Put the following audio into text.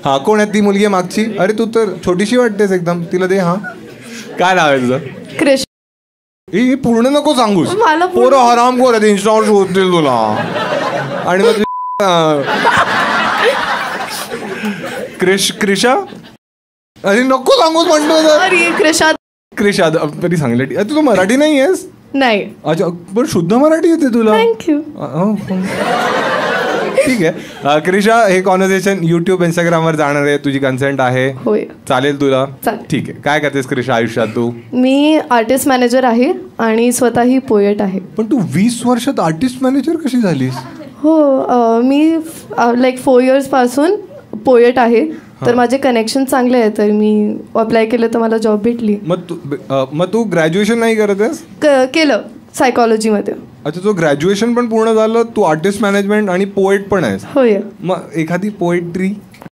हा कोण आहे ती मुलगी आहे मागची? अरे तू तर छोटीशी वाटतेस एकदम, तिला दे. हा काय नाव आहे तुझं? क्रिश. हे पूर्ण नको सांगूस, मला पोरं हराम खोर आहेत, इंस्टावर शोधतील तुला. आणि मग क्रिशा, अरे नको सांगूस म्हणतो. क्रिशा तरी सांगलं. तुला मराठी नाही आहेस? नाही. अच्छा, पण शुद्ध मराठी येते तुला. थँक्यू. ठीक आहे. क्रिशा, हे कॉन्व्हर्सेशन युट्यूब इंस्टाग्रामवर जाणार आहे, तुझी कन्सेंट आहे? होय. चालेल तुला? चालेल. ठीक आहे. काय करतेस क्रिशा आयुष्यात तू? मी आर्टिस्ट मॅनेजर आहे आणि स्वतःही पोएट आहे. पण तू 20 वर्षात आर्टिस्ट मॅनेजर कशी झालीस? हो, मी लाईक 4 years पासून पोएट आहे. तर माझे कनेक्शन चांगले आहेत, तर मी अप्लाय केलं तर मला जॉब भेटली. मग तू ग्रॅज्युएशन नाही करत आहेस? केलं सायकॉलॉजीमध्ये. अच्छा, तो ग्रॅज्युएशन पण पूर्ण झालं, तू आर्टिस्ट मॅनेजमेंट आणि पोएट पण आहेस. होय. मग एखादी पोएट्री